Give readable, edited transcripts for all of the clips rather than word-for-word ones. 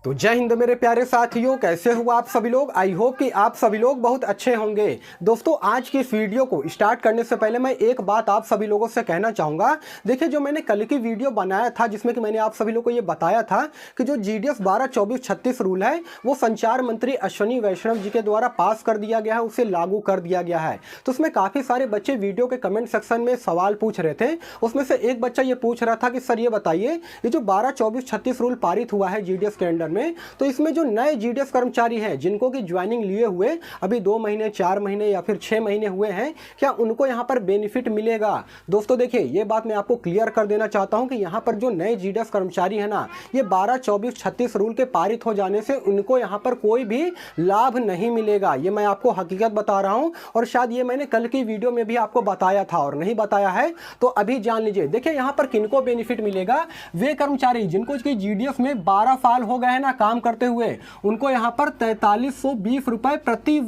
तो जय हिंद मेरे प्यारे साथियों, कैसे हो आप सभी लोग। आई होप कि आप सभी लोग बहुत अच्छे होंगे। दोस्तों, आज की इस वीडियो को स्टार्ट करने से पहले मैं एक बात आप सभी लोगों से कहना चाहूँगा। देखिए, जो मैंने कल की वीडियो बनाया था जिसमें कि मैंने आप सभी लोगों को ये बताया था कि जो GDS 12-24-36 रूल है वो संचार मंत्री अश्विनी वैष्णव जी के द्वारा पास कर दिया गया है, उसे लागू कर दिया गया है। तो उसमें काफ़ी सारे बच्चे वीडियो के कमेंट सेक्शन में सवाल पूछ रहे थे। उसमें से एक बच्चा ये पूछ रहा था कि सर ये बताइए, ये जो 12-24-36 रूल पारित हुआ है GDS के अंडर में, तो इसमें जो नए GDS कर्मचारी हैं जिनको की ज्वाइनिंग लिए हुए अभी 2 महीने 4 महीने या फिर 6 महीने हुए हैं, क्या उनको यहाँ पर बेनिफिट मिलेगा। दोस्तों देखिए, ये बात मैं आपको क्लियर कर देना चाहता हूँ कि यहाँ पर जो नए GDS कर्मचारी है ना, ये 12-24-36 रूल के पारित हो जाने से उनको यहाँ पर कोई भी लाभ नहीं मिलेगा। ये मैं आपको हकीकत बता रहा हूँ और शायद ये मैंने कल की वीडियो में भी आपको बताया था, और नहीं बताया है तो अभी जान लीजिए। देखिए, यहाँ पर किनको बेनिफिट मिलेगा, वे कर्मचारी जिनको GDS में 12 साल हो गए हैं ना काम करते हुए, उनको यहाँ पर 4320 रुपए प्रति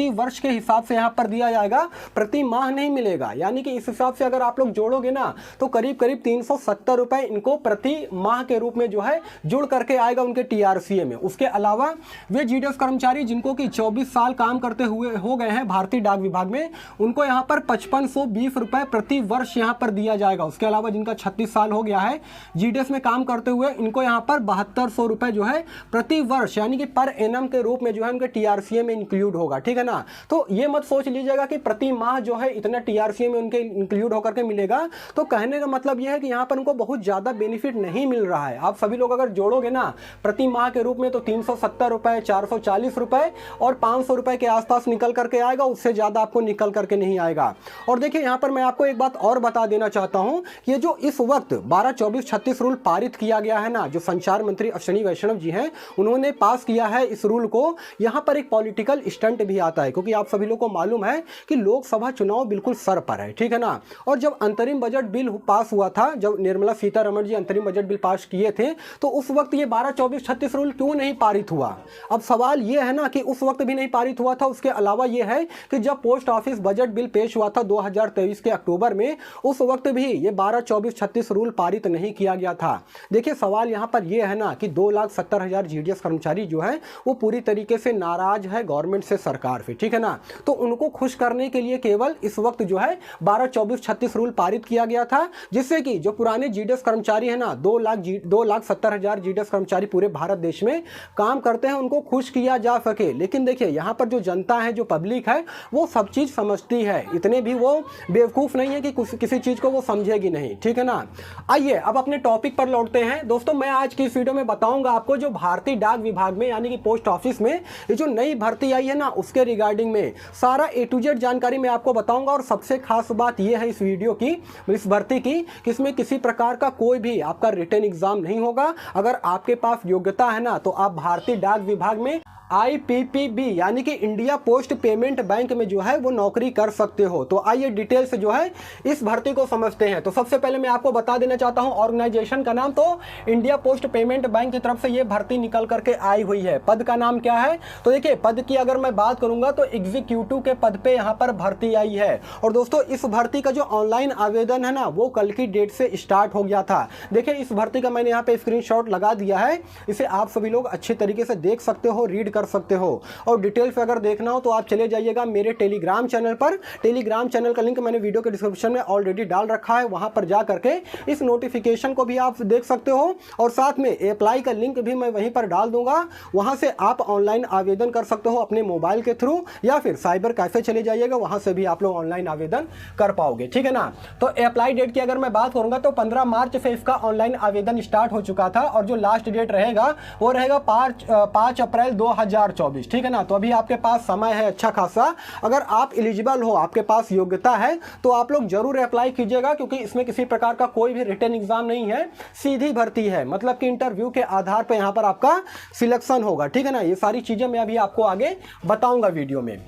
वर्ष के हिसाब से यहाँ पर दिया जाएगा, प्रति माह नहीं मिलेगा। यानी कि इस हिसाब से अगर आप लोग जोड़ोगे ना तो करीब 370 रुपए इनको प्रति माह के रूप में जो है जुड़ करके आएगा उनके TRCA में। उसके अलावा वे GDS कर्मचारी जिनको कि 24 साल काम करते हुए हो गए हैं भारतीय डाक विभाग में, उनको यहाँ पर 5520 रुपए प्रति वर्ष यहाँ पर दिया जाएगा। उसके अलावा जिनका 36 साल हो गया है GDS में काम करते हुए, इनको यहाँ पर 7200 रुपए जो है प्रति वर्ष यानी कि पर एनम के रूप में जो है उनके TRCA में इंक्लूड होगा। ठीक है ना। तो ये मत सोच लीजिएगा कि प्रति माह जो है इतना TRCA में उनके इंक्लूड होकर के मिलेगा। तो कहने का मतलब ये है कि यहाँ पर उनको बहुत ज़्यादा बेनिफिट नहीं मिल रहा है। आप सभी लोग अगर जोड़ोगे ना प्रति माह के रूप में तो 370 रुपए, 440 रुपए और 500 रुपए के आसपास निकल करके आएगा, उससे ज़्यादा आपको निकल करके नहीं आएगा। और देखिए, यहाँ पर मैं आपको एक बात और बता देना चाहता हूँ कि ये जो इस वक्त 12-24-36 रूल पारित किया गया है ना, जो संचार मंत्री अश्विनी वैष्णव जी हैं उन्होंने पास किया है इस रूल को, यहाँ पर एक पॉलिटिकल स्टंट भी आता है, क्योंकि आप सभी लोग को मालूम है कि लोकसभा चुनाव बिल्कुल सर पर है। ठीक है ना। और जब अंतरिम बजट बिल पास हुआ था, जब निर्मला सीतारमण जी अंतरिम बजट बिल पास किए थे, तो उस वक्त ये 12-24-36 रूल क्यों नहीं पारित हुआ। अब सवाल ये है ना कि उस वक्त भी नहीं पारित हुआ था। उसके अलावा ये है कि जब पोस्ट ऑफिस बजट बिल पेश हुआ था 2023 के अक्टूबर में, उस वक्त भी ये 12-24-36 रूल पारित नहीं किया गया था। देखिए, सवाल यहाँ पर यह है ना कि 2,70,000 GDS कर्मचारी जो है वो पूरी तरीके से नाराज है गवर्नमेंट से, सरकार से। ठीक है ना। तो उनको खुश करने के लिए केवल इस वक्त जो है 12-24-36 रूल पारित किया गया था, जिससे कि जो पुराने GDS कर्मचारी है ना, 2,70,000 GDS कर्मचारी पूरे भारत देश में काम करते हैं, उनको खुश किया जा सके। लेकिन देखिए, यहाँ पर जो जनता है, जो पब्लिक है, वो सब चीज समझती है, इतने भी वो बेवकूफ नहीं है कि किसी चीज को वो समझेगी नहीं। ठीक है ना। आइए अब अपने टॉपिक पर लौटते हैं। दोस्तों, मैं आज की इस वीडियो में बताऊंगा आपको जो भारतीय डाक विभाग में यानी कि पोस्ट ऑफिस में ये जो नई भर्ती आई है ना, उसके रिगार्डिंग में सारा A to Z जानकारी मैं आपको बताऊंगा। और सबसे खास बात यह है इस वीडियो की, इस भर्ती की, कि इसमें किसी प्रकार का कोई भी आपका रिटन एग्जाम नहीं होगा। अगर आपके पास योग्यता है ना, तो आप भारतीय डाक विभाग में IPPB यानी कि इंडिया पोस्ट पेमेंट बैंक में जो है वो नौकरी कर सकते हो। तो आइए डिटेल से जो है इस भर्ती को समझते हैं। तो सबसे पहले मैं आपको बता देना चाहता हूं ऑर्गेनाइजेशन का नाम, तो इंडिया पोस्ट पेमेंट बैंक की तरफ से ये भर्ती निकल करके आई हुई है। पद का नाम क्या है, तो देखिए पद की अगर मैं बात करूंगा तो एग्जीक्यूटिव के पद पे यहाँ पर भर्ती आई है। और दोस्तों, इस भर्ती का जो ऑनलाइन आवेदन है ना, वो कल की डेट से स्टार्ट हो गया था। देखिए, इस भर्ती का मैंने यहाँ पे स्क्रीनशॉट लगा दिया है, इसे आप सभी लोग अच्छे तरीके से देख सकते हो, रीड कर सकते हो। और डिटेल पे अगर देखना हो तो आप चले जाइएगा मेरे टेलीग्राम चैनल पर। टेलीग्राम चैनल का लिंक मैंने वीडियो के डिस्क्रिप्शन में ऑलरेडी डाल रखा है, वहां पर जा करके इस नोटिफिकेशन को भी आप देख सकते हो। और साथ में अप्लाई का लिंक भी मैं वहीं पर डाल दूंगा, वहां से आप ऑनलाइन आवेदन कर सकते हो अपने मोबाइल के थ्रू, या फिर साइबर कैफे चले जाइएगा, वहां से भी आप लोग ऑनलाइन आवेदन कर पाओगे। ठीक है ना। तो अप्लाई डेट की अगर मैं बात करूंगा तो 15 मार्च से इसका ऑनलाइन आवेदन स्टार्ट हो चुका था, और जो लास्ट डेट रहेगा वो रहेगा 5 अप्रैल 2024। ठीक है ना। तो अभी आपके पास समय है अच्छा खासा। अगर आप एलिजिबल हो, आपके पास योग्यता है, तो आप लोग जरूर अप्लाई कीजिएगा, क्योंकि इसमें किसी प्रकार का कोई भी रिटन एग्जाम नहीं है, सीधी भर्ती है। मतलब कि इंटरव्यू के आधार पर यहां पर आपका सिलेक्शन होगा। ठीक है ना। ये सारी चीजें मैं अभी आपको आगे बताऊंगा वीडियो में।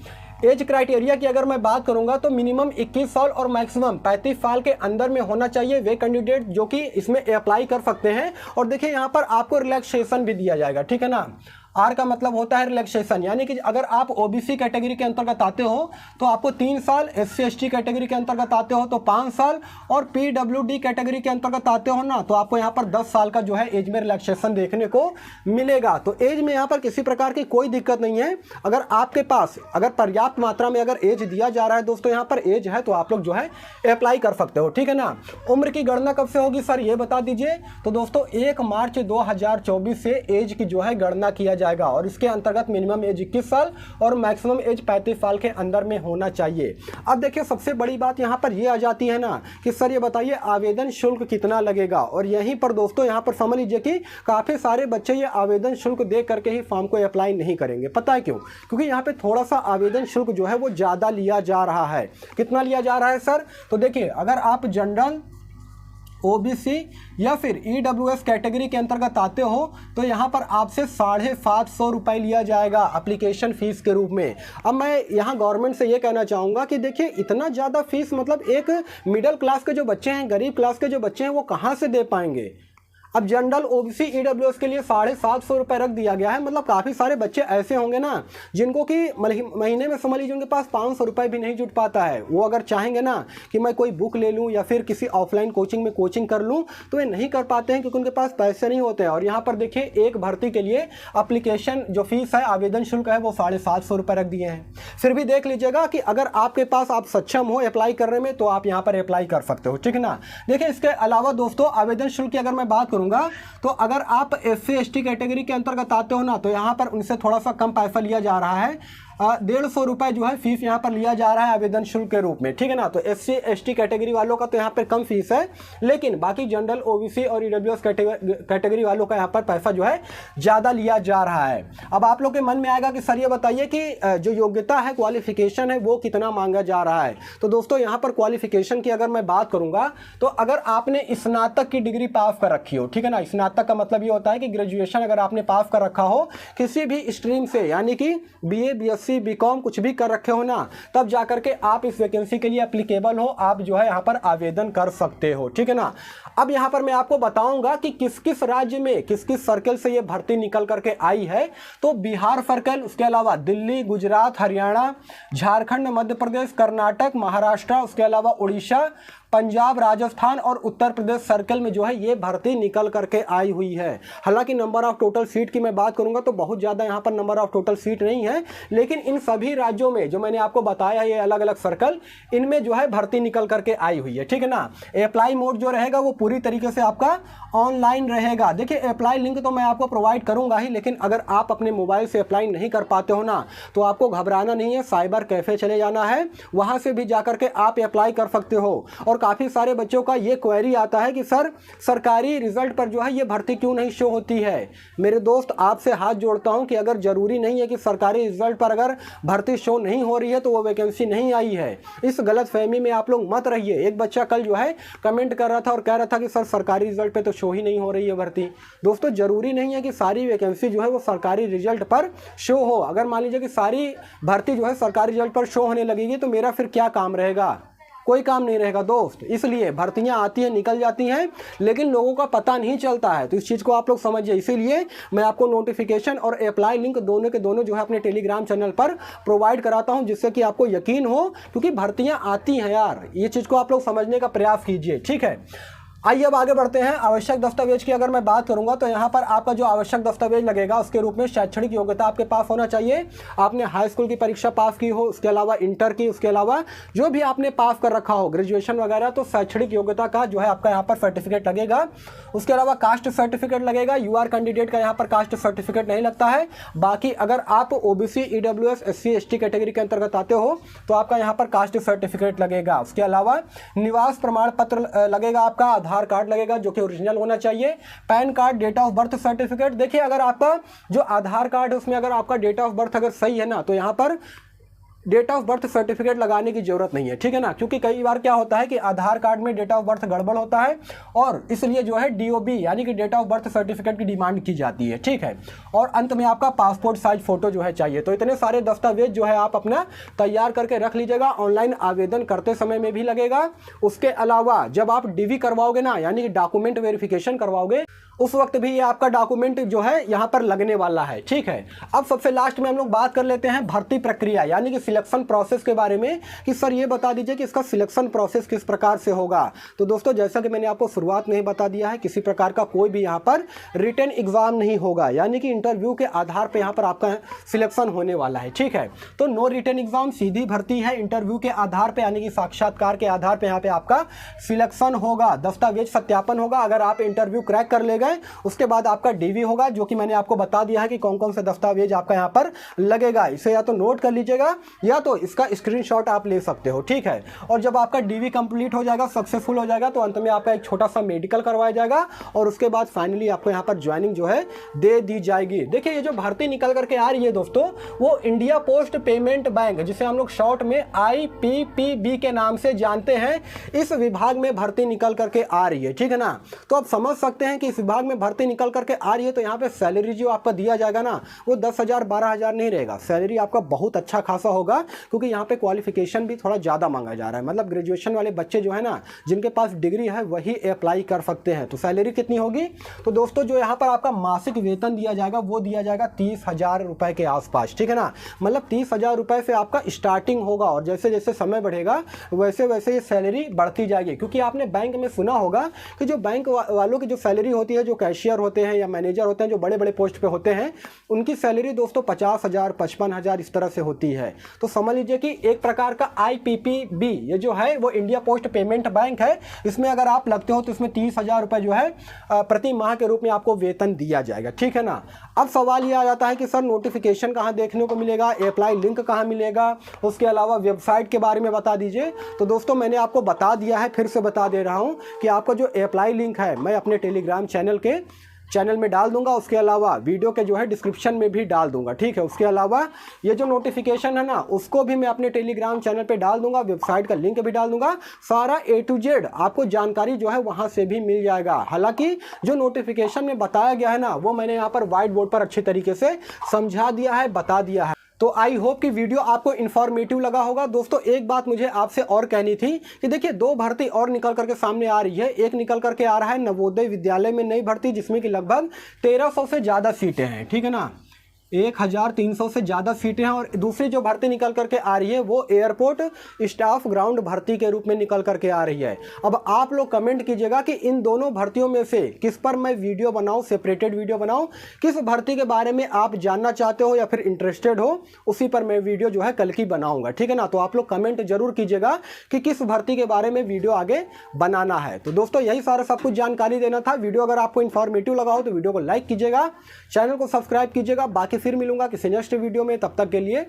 एज क्राइटेरिया की अगर मैं बात करूंगा तो मिनिमम 21 साल और मैक्सिमम 35 साल के अंदर में होना चाहिए वे कैंडिडेट जो कि इसमें अप्लाई कर सकते हैं। और देखिए, यहाँ पर आपको रिलैक्सेशन भी दिया जाएगा। ठीक है ना। आर का मतलब होता है रिलैक्सेशन, यानी कि अगर आप ओबीसी कैटेगरी के अंतर्गत आते हो तो आपको 3 साल, एससी एसटी कैटेगरी के अंतर्गत आते हो तो 5 साल, और पीडब्ल्यूडी कैटेगरी के अंतर्गत आते हो ना तो आपको यहाँ पर 10 साल का जो है एज में रिलैक्सेशन देखने को मिलेगा। तो एज में यहाँ पर किसी प्रकार की कोई दिक्कत नहीं है। अगर आपके पास अगर पर्याप्त मात्रा में अगर एज दिया जा रहा है दोस्तों, यहाँ पर एज है तो आप लोग जो है अप्लाई कर सकते हो, ठीक है ना। उम्र की गणना कब से होगी सर, ये बता दीजिए। तो दोस्तों 1 मार्च 2024 से एज की जो है गणना किया जाएगा, और इसके अंतर्गत मिनिमम एज 21 साल और मैक्सिमम एज 35 साल के अंदर में होना चाहिए। अब देखिए सबसे बड़ी बात यहाँ पर ये आ जाती है ना कि सर ये बताइए आवेदन शुल्क कितना लगेगा, और यहीं पर दोस्तों यहाँ पर समझ लीजिए कि काफ़ी सारे बच्चे ये आवेदन शुल्क दे करके ही फॉर्म को अप्लाई नहीं करेंगे। पता है क्यों? क्योंकि यहाँ पे थोड़ा सा आवेदन शुल्क जो है वो ज़्यादा लिया जा रहा है। कितना लिया जा रहा है सर? तो देखिए अगर आप जनरल, ओबीसी या फिर ईडब्ल्यूएस कैटेगरी के अंतर्गत आते हो तो यहाँ पर आपसे 750 रुपये लिया जाएगा एप्लीकेशन फ़ीस के रूप में। अब मैं यहाँ गवर्नमेंट से ये कहना चाहूँगा कि देखिए इतना ज़्यादा फीस मतलब एक मिडिल क्लास के जो बच्चे हैं, गरीब क्लास के जो बच्चे हैं वो कहाँ से दे पाएंगे। अब जनरल, ओबीसी, ईडब्ल्यूएस के लिए 750 रुपये रख दिया गया है। मतलब काफ़ी सारे बच्चे ऐसे होंगे ना जिनको कि महीने में समझ लीजिए उनके पास 500 रुपये भी नहीं जुट पाता है। वो अगर चाहेंगे ना कि मैं कोई बुक ले लूँ या फिर किसी ऑफलाइन कोचिंग में कोचिंग कर लूँ तो वे नहीं कर पाते हैं क्योंकि उनके पास पैसे नहीं होते हैं। और यहाँ पर देखिए एक भर्ती के लिए एप्लीकेशन जो फीस है, आवेदन शुल्क है, वो 750 रुपये रख दिए हैं। फिर भी देख लीजिएगा कि अगर आपके पास आप सक्षम हो अप्लाई करने में तो आप यहाँ पर अप्लाई कर सकते हो, ठीक है ना। देखिए इसके अलावा दोस्तों आवेदन शुल्क की अगर मैं बात करूँगा तो अगर आप एससी एसटी कैटेगरी के अंतर्गत आते हो ना तो यहाँ पर उनसे थोड़ा सा कम पैसा लिया जा रहा है। 150 रुपये जो है फीस यहाँ पर लिया जा रहा है आवेदन शुल्क के रूप में, ठीक है ना। तो एससी एसटी कैटेगरी वालों का तो यहाँ पर कम फीस है, लेकिन बाकी जनरल, ओबीसी और ईडब्ल्यूएस कैटेगरी वालों का यहाँ पर पैसा जो है ज़्यादा लिया जा रहा है। अब आप लोग के मन में आएगा कि सर ये बताइए कि जो योग्यता है, क्वालिफिकेशन है, वो कितना मांगा जा रहा है। तो दोस्तों यहाँ पर क्वालिफिकेशन की अगर मैं बात करूँगा तो अगर आपने स्नातक की डिग्री पास कर रखी हो, ठीक है ना। स्नातक का मतलब ये होता है कि ग्रेजुएशन अगर आपने पास कर रखा हो किसी भी स्ट्रीम से, यानी कि बीए, बीएससी, बीकॉम कुछ भी कर रखे हो ना, तब जाकर के आप इस वैकेंसी के लिए एप्लीकेबल हो, आप जो है यहाँ पर आवेदन कर सकते हो, ठीक है ना। अब यहाँ पर मैं आपको बताऊंगा कि किस किस राज्य में किस किस सर्कल से ये भर्ती निकल करके आई है। तो बिहार सर्कल, उसके अलावा दिल्ली, गुजरात, हरियाणा, झारखंड, मध्य प्रदेश, कर्नाटक, महाराष्ट्र, उसके अलावा उड़ीसा, पंजाब, राजस्थान और उत्तर प्रदेश सर्कल में जो है ये भर्ती निकल करके आई हुई है। हालांकि नंबर ऑफ टोटल सीट की मैं बात करूंगा तो बहुत ज़्यादा यहाँ पर नंबर ऑफ टोटल सीट नहीं है, लेकिन इन सभी राज्यों में जो मैंने आपको बताया ये अलग अलग सर्कल, इनमें जो है भर्ती निकल करके आई हुई है, ठीक है ना। अप्लाई मोड जो रहेगा वो पूरी तरीके से आपका ऑनलाइन रहेगा। देखिए अप्लाई लिंक तो मैं आपको प्रोवाइड करूंगा ही, लेकिन अगर आप अपने मोबाइल से अप्लाई नहीं कर पाते हो ना तो आपको घबराना नहीं है, साइबर कैफ़े चले जाना है, वहाँ से भी जा करके आप अप्लाई कर सकते हो। और काफ़ी सारे बच्चों का ये क्वेरी आता है कि सर सरकारी रिजल्ट पर जो है ये भर्ती क्यों नहीं शो होती है। मेरे दोस्त आपसे हाथ जोड़ता हूं कि अगर ज़रूरी नहीं है कि सरकारी रिजल्ट पर अगर भर्ती शो नहीं हो रही है तो वो वैकेंसी नहीं आई है। इस गलत फहमी में आप लोग मत रहिए। एक बच्चा कल जो है कमेंट कर रहा था और कह रहा था कि सर सरकारी रिजल्ट पर तो शो ही नहीं हो रही है भर्ती। दोस्तों ज़रूरी नहीं है कि सारी वैकेंसी जो है वो सरकारी रिजल्ट पर शो हो। अगर मान लीजिए कि सारी भर्ती जो है सरकारी रिजल्ट पर शो होने लगेगी तो मेरा फिर क्या काम रहेगा? कोई काम नहीं रहेगा दोस्त। इसलिए भर्तियां आती हैं, निकल जाती हैं, लेकिन लोगों का पता नहीं चलता है। तो इस चीज़ को आप लोग समझिए। इसीलिए मैं आपको नोटिफिकेशन और अप्लाई लिंक दोनों के दोनों जो है अपने टेलीग्राम चैनल पर प्रोवाइड कराता हूं, जिससे कि आपको यकीन हो, क्योंकि भर्तियां आती हैं यार। ये चीज़ को आप लोग समझने का प्रयास कीजिए, ठीक है। आइए अब आगे बढ़ते हैं। आवश्यक दस्तावेज की अगर मैं बात करूंगा तो यहाँ पर आपका जो आवश्यक दस्तावेज लगेगा उसके रूप में शैक्षणिक योग्यता आपके पास होना चाहिए। आपने हाई स्कूल की परीक्षा पास की हो, उसके अलावा इंटर की, उसके अलावा जो भी आपने पास कर रखा हो ग्रेजुएशन वगैरह, तो शैक्षणिक योग्यता का जो है आपका यहाँ पर सर्टिफिकेट लगेगा। उसके अलावा कास्ट सर्टिफिकेट लगेगा। यूआर कैंडिडेट का यहाँ पर कास्ट सर्टिफिकेट नहीं लगता है। बाकी अगर आप OBC, EWS, SC, ST category के अंतर्गत आते हो तो आपका यहाँ पर कास्ट सर्टिफिकेट लगेगा। उसके अलावा निवास प्रमाण पत्र लगेगा, आपका आधार कार्ड लगेगा जो कि ओरिजिनल होना चाहिए, PAN card, date of birth certificate. देखिए अगर आपका जो आधार कार्ड है उसमें अगर आपका डेट ऑफ बर्थ अगर सही है ना तो यहाँ पर डेट ऑफ बर्थ सर्टिफिकेट लगाने की जरूरत नहीं है, ठीक है ना। क्योंकि कई बार क्या होता है कि आधार कार्ड में डेट ऑफ बर्थ गड़बड़ होता है और इसलिए जो है डीओबी यानी कि डेट ऑफ बर्थ सर्टिफिकेट की डिमांड की जाती है, ठीक है। और अंत में आपका पासपोर्ट साइज फोटो जो है चाहिए। तो इतने सारे दस्तावेज जो है आप अपना तैयार करके रख लीजिएगा। ऑनलाइन आवेदन करते समय में भी लगेगा। उसके अलावा जब आप डीवी करवाओगे ना, यानी कि डॉक्यूमेंट वेरिफिकेशन करवाओगे, उस वक्त भी ये आपका डॉक्यूमेंट जो है यहाँ पर लगने वाला है। ठीक है, अब सबसे लास्ट में हम लोग बात कर लेते हैं भर्ती प्रक्रिया यानी कि सिलेक्शन प्रोसेस के बारे में कि सर ये बता दीजिए कि इसका सिलेक्शन प्रोसेस किस प्रकार से होगा। तो दोस्तों जैसा कि मैंने आपको शुरुआत में ही बता दिया है, किसी प्रकार का कोई भी यहाँ पर रिटन एग्जाम नहीं होगा, यानी कि इंटरव्यू के आधार पर यहाँ पर आपका सिलेक्शन होने वाला है। ठीक है, तो नो रिटन एग्जाम, सीधी भर्ती है, इंटरव्यू के आधार पर यानी कि साक्षात्कार के आधार पर यहाँ पे आपका सिलेक्शन होगा, दस्तावेज सत्यापन होगा। अगर आप इंटरव्यू क्रैक कर ले गए उसके बाद आपका डीवी होगा, जो कि मैंने आपको बता दिया है कि कौन कौन से दस्तावेज आपका यहाँ पर लगेगा। इसे या तो नोट कर लीजिएगा या तो इसका स्क्रीनशॉट आप ले सकते हो। ठीक है, और जब आपका डीवी कंप्लीट हो जाएगा, सक्सेसफुल हो जाएगा, तो अंत में आपका एक छोटा सा मेडिकल करवाया जाएगा और उसके बाद फाइनली आपको यहाँ पर ज्वाइनिंग जो है दे दी जाएगी। देखिए ये जो भर्ती निकल करके आ रही है दोस्तों, वो इंडिया पोस्ट पेमेंट बैंक, जिसे हम लोग शॉर्ट में IPPB के नाम से जानते हैं, इस विभाग में भर्ती निकल करके आ रही है। ठीक है ना, तो आप समझ सकते हैं कि इस विभाग में भर्ती निकल करके आ रही है, तो यहाँ पे सैलरी जो आपका दिया जाएगा ना, वो 10,000 12,000 नहीं रहेगा, सैलरी आपका बहुत अच्छा खासा होगा, क्योंकि यहाँ पे क्वालिफिकेशन भी थोड़ा ज़्यादा मांगा जा रहा है। मतलब ग्रेजुएशन वाले बच्चे जो है ना, जिनके पास डिग्री है वही अप्लाई कर सकते हैं। तो सैलरी कितनी होगी, तो दोस्तों जो यहाँ पर आपका मासिक वेतन दिया जाएगा वो दिया जाएगा 30,000 रुपये के आसपास। ठीक है ना, मतलब 30,000 रुपये से आपका स्टार्टिंग होगा और जैसे जैसे समय बढ़ेगा वैसे वैसे ये सैलरी बढ़ती जाएगी। क्योंकि आपने बैंक में सुना होगा कि जो बैंक वालों की जो सैलरी होती है, जो कैशियर होते हैं या मैनेजर होते हैं, जो बड़े बड़े पोस्ट पे होते हैं, उनकी सैलरी दोस्तों 50,000 55,000 इस तरह से होती है। तो समझ लीजिए कि एक प्रकार का IPPB ये जो है वो इंडिया पोस्ट पेमेंट बैंक है। इसमें अगर आप लगते हो तो इसमें 30,000 रुपये जो है प्रति माह के रूप में आपको वेतन दिया जाएगा। ठीक है ना, अब सवाल ये आ जाता है कि सर नोटिफिकेशन कहाँ देखने को मिलेगा, अप्लाई लिंक कहाँ मिलेगा, उसके अलावा वेबसाइट के बारे में बता दीजिए। तो दोस्तों मैंने आपको बता दिया है, फिर से बता दे रहा हूँ कि आपका जो अप्लाई लिंक है मैं अपने टेलीग्राम चैनल में डाल दूंगा, उसके अलावा वीडियो के जो है डिस्क्रिप्शन में भी डाल दूंगा। ठीक है, उसके अलावा ये जो नोटिफिकेशन है ना, उसको भी मैं अपने टेलीग्राम चैनल पे डाल दूंगा, वेबसाइट का लिंक भी डाल दूंगा, सारा A to Z आपको जानकारी जो है वहां से भी मिल जाएगा। हालांकि जो नोटिफिकेशन में बताया गया है ना, वो मैंने यहाँ पर व्हाइट बोर्ड पर अच्छी तरीके से समझा दिया है, बता दिया है। तो आई होप कि वीडियो आपको इन्फॉर्मेटिव लगा होगा। दोस्तों एक बात मुझे आपसे और कहनी थी कि देखिए 2 भर्ती और निकल करके सामने आ रही है। एक निकल करके आ रहा है नवोदय विद्यालय में नई भर्ती, जिसमें कि लगभग 1300 से ज़्यादा सीटें हैं। ठीक है ना, 1300 से ज़्यादा सीटें हैं। और दूसरी जो भर्ती निकल करके आ रही है वो एयरपोर्ट स्टाफ ग्राउंड भर्ती के रूप में निकल करके आ रही है। अब आप लोग कमेंट कीजिएगा कि इन दोनों भर्तियों में से किस पर मैं वीडियो बनाऊं, सेपरेटेड वीडियो बनाऊं, किस भर्ती के बारे में आप जानना चाहते हो या फिर इंटरेस्टेड हो, उसी पर मैं वीडियो जो है कल की बनाऊंगा। ठीक है ना, तो आप लोग कमेंट जरूर कीजिएगा कि किस भर्ती के बारे में वीडियो आगे बनाना है। तो दोस्तों यही सारा सब कुछ जानकारी देना था। वीडियो अगर आपको इन्फॉर्मेटिव लगा हो तो वीडियो को लाइक कीजिएगा, चैनल को सब्सक्राइब कीजिएगा। बाकी फिर मिलूंगा किसी नेक्स्ट वीडियो में, तब तक के लिए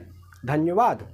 धन्यवाद।